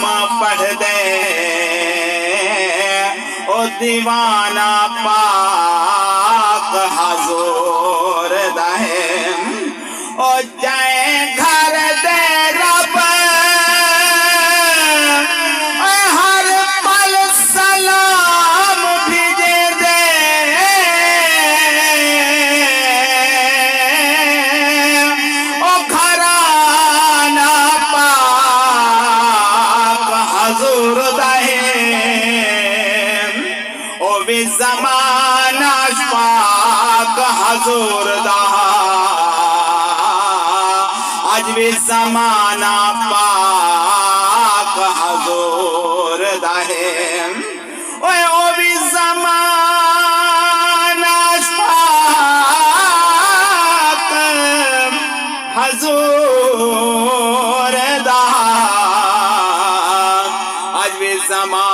सलाम पढ़ दे ओ दीवाना पाक हजूर दहे ओ जाए घर दे रब हर पल सलाम भेजे दे ओ घराना पाक हजूर दहे ओ भी ज़माना पाक हजूर दहा आज भी ज़माना पाक हजूर दहे ओए ओ भी ज़माना पाक हजूर दहा आज भी ज़माना